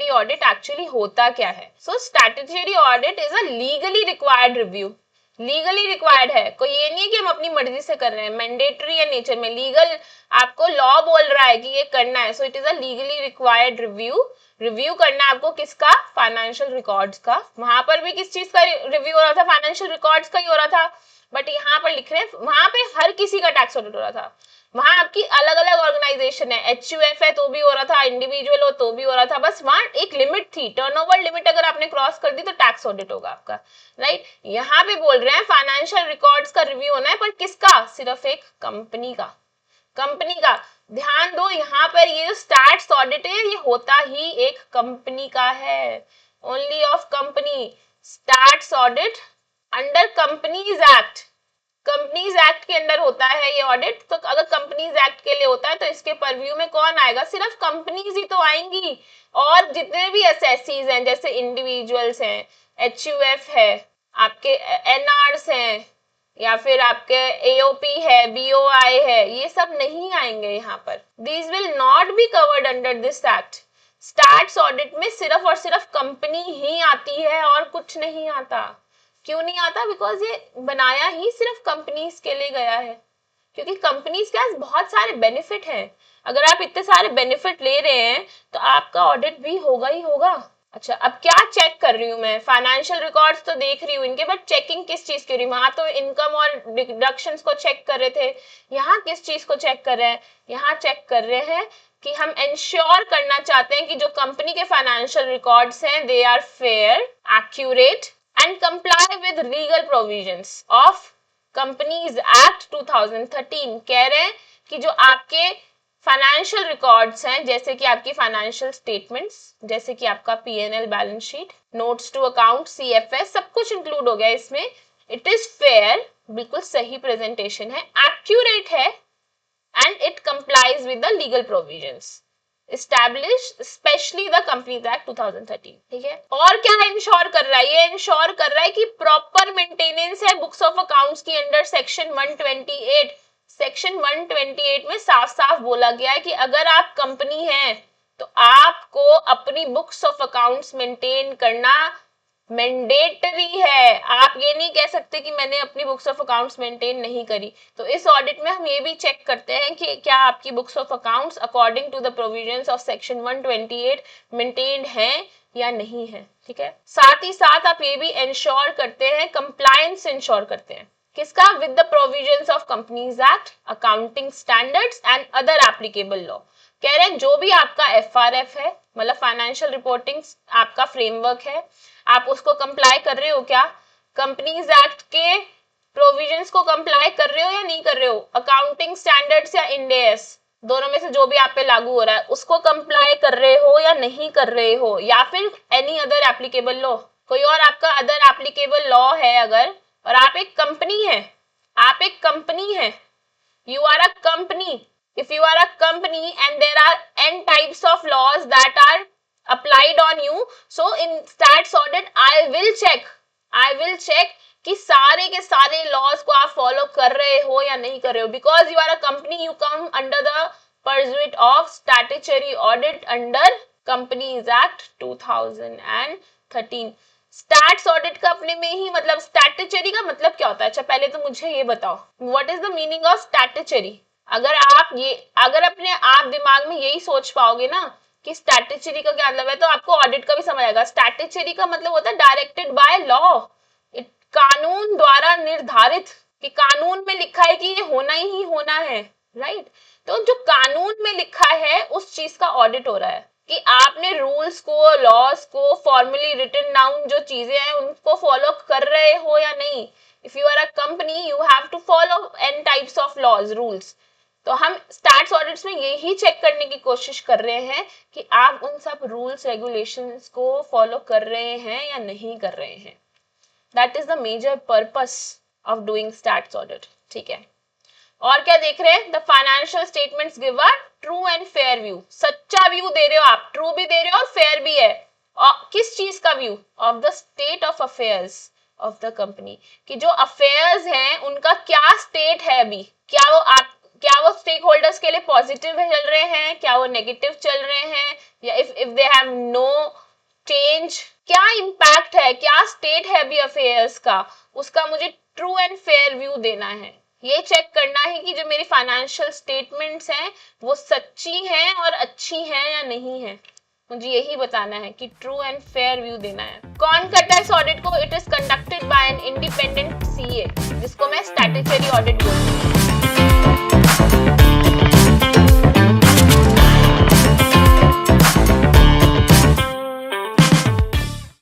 Statutory audit actually होता क्या है। So statutory audit is a legally required review, legally required है, कोई ये नहीं है कि हम अपनी मर्जी से कर रहे हैं, मैंडेटरी है नेचर में, लीगल आपको लॉ बोल रहा है कि ये करना है। So it is a legally required review, review करना है आपको किसका, फाइनेंशियल रिकॉर्ड्स का। वहां पर भी किस चीज का रिव्यू हो रहा था, फाइनेंशियल रिकॉर्ड्स का ही हो रहा था, बट यहाँ पर लिख रहे हैं वहां पे हर किसी का टैक्स ऑडिट हो रहा था। वहां आपकी अलग अलग ऑर्गेनाइजेशन है, HUF है तो भी हो रहा था, इंडिविजुअल हो तो भी हो रहा था, बस वहां एक लिमिट थी, टर्नओवर लिमिट अगर आपने क्रॉस कर दी तो टैक्स ऑडिट होगा आपका, राइट। यहाँ पे बोल रहे हैं फाइनेंशियल रिकॉर्ड्स का रिव्यू होना है, पर किसका, सिर्फ एक कंपनी का, कंपनी का। ध्यान दो यहाँ पर ये जो स्टैट्स ऑडिट है ये होता ही एक कंपनी का है, only of company. Stats audit under companies act, companies act के अंदर होता है ये ऑडिट। तो अगर कंपनीज एक्ट के लिए होता है तो इसके परव्यू में कौन आएगा, सिर्फ कंपनीज ही तो आएंगी, और जितने भी एसएससीज हैं जैसे इंडिविजुअल्स हैं, HUF है, आपके NRs हैं, या फिर आपके AOP है, BOI है, ये सब नहीं आएंगे यहाँ पर। These will not be covered under this act। Stats audit में सिर्फ और सिर्फ कंपनी ही आती है और कुछ नहीं आता। क्यों नहीं आता, बिकॉज ये बनाया ही सिर्फ कंपनीज के लिए गया है, क्योंकि कंपनीज के पास बहुत सारे बेनिफिट हैं। अगर आप इतने सारे बेनिफिट ले रहे हैं तो आपका ऑडिट भी होगा ही होगा। अच्छा, अब क्या चेक कर रही हूँ मैं, फाइनेंशियल रिकॉर्ड्स तो देख रही हूँ इनके, बट चेकिंग किस चीज की हो रही है, वहां तो इनकम और डिडक्शंस को चेक कर रहे थे, यहाँ किस चीज को चेक कर रहे हैं, यहाँ चेक कर रहे हैं कि हम इंश्योर करना चाहते हैं कि जो कंपनी के फाइनेंशियल रिकॉर्ड्स हैं they are fair, accurate and comply with legal provisions of companies act 2013। कह रहे हैं कि जो आपके फाइनेंशियल रिकॉर्ड्स हैं, जैसे कि आपकी फाइनेंशियल स्टेटमेंट्स, जैसे कि आपका P&L balance sheet, notes to account, CFS, सब कुछ इंक्लूड हो गया इसमें। इट इज फेयर, बिल्कुल सही प्रेजेंटेशन है, एक्यूरेट है, and it complies with the legal provisions established especially the Companies Act 2013। ठीक है, और क्या इंश्योर कर रहा है, ये इंश्योर कर रहा है कि प्रॉपर मेंटेनेंस है बुक्स ऑफ अकाउंट्स की अंडर सेक्शन 128। सेक्शन 128 में साफ साफ बोला गया है कि अगर आप कंपनी हैं तो आपको अपनी बुक्स ऑफ अकाउंट्स मेंटेन करना मैंडेटरी है। आप ये नहीं कह सकते कि मैंने अपनी बुक्स ऑफ अकाउंट्स मेंटेन नहीं करी। तो इस ऑडिट में हम ये भी चेक करते हैं कि क्या आपकी books of accounts according to the provisions of section 128 maintained है या नहीं है। ठीक है, साथ ही साथ आप ये भी इंश्योर करते हैं, कंप्लायंस इंश्योर करते हैं किसका, with the provisions of companies act, accounting standards and other applicable law. कह रहे हैं जो भी आपका FRF है, मतलब फाइनेंशियल रिपोर्टिंग आपका फ्रेमवर्क है, आप उसको कंप्लाई कर रहे हो क्या, कंपनीज एक्ट के प्रोविजंस को कंप्लाई कर रहे हो या नहीं कर रहे हो, अकाउंटिंग स्टैंडर्ड्स या IND AS दोनों में से जो भी आप पे लागू हो रहा है उसको कंप्लाई कर रहे हो या नहीं कर रहे हो, या फिर एनी अदर एप्लीकेबल लॉ, कोई और आपका अदर एप्लीकेबल लॉ है अगर, और आप एक कंपनी है, आप एक कंपनी है, you are a company, if you are a company and there are n types of laws that are applied on you, so in stats audit I will check कि सारे के सारे लॉज को आप फॉलो कर रहे हो या नहीं कर रहे हो, because you are a company, you come under the pursuit of statutory audit under companies act 2013। Stats audit का अपने में ही मतलब, स्टैट्यूटरी का मतलब क्या होता है, अच्छा पहले तो मुझे ये बताओ what is the meaning of statutory. अगर अपने आप दिमाग में यही सोच पाओगे ना कि स्टैट्यूटरी का क्या मतलब है, तो आपको ऑडिट का भी समझ आएगा। स्टैट्यूटरी का मतलब होता है डायरेक्टेड बाय लॉ, कानून द्वारा निर्धारित, कि कानून में लिखा है कि ये होना ही होना है, राइट। तो जो कानून में लिखा है उस चीज का ऑडिट हो रहा है कि आपने रूल्स को, लॉज को, फॉर्मली रिटन डाउन जो चीजें हैं उनको फॉलो कर रहे हो या नहीं। If you are a company you have to follow n types of laws, rules. तो हम स्टैट्स ऑडिट्स में यही चेक करने की कोशिश कर रहे हैं कि आप उन सब रूल्स रेगुलेशंस को फॉलो कर रहे हैं या नहीं कर रहे हैं। That is the major purpose of doing stats audit. ठीक है, और क्या देख रहे हैं, the financial statements give a true and fair view, सच्चा व्यू दे रहे हो आप, ट्रू भी दे रहे हो और फेयर भी है। और किस चीज का view, of the state of affairs of the company, कि जो अफेयर्स हैं उनका क्या स्टेट है अभी, क्या वो आप क्या वो स्टेक होल्डर्स के लिए पॉजिटिव चल रहे हैं, क्या वो नेगेटिव चल रहे हैं, या if they have no change, क्या इम्पैक्ट है, क्या स्टेट है अभी अफेयर्स का, उसका मुझे ट्रू एंड फेयर व्यू देना है। ये चेक करना है कि जो मेरी फाइनेंशियल स्टेटमेंट्स हैं वो सच्ची हैं और अच्छी हैं या नहीं है। मुझे यही बताना है कि ट्रू एंड फेयर व्यू देना है। कौन करता है इस ऑडिट को? It is conducted by an independent CA, जिसको मैं स्टैट्यूटरी ऑडिट बोलती हूँ।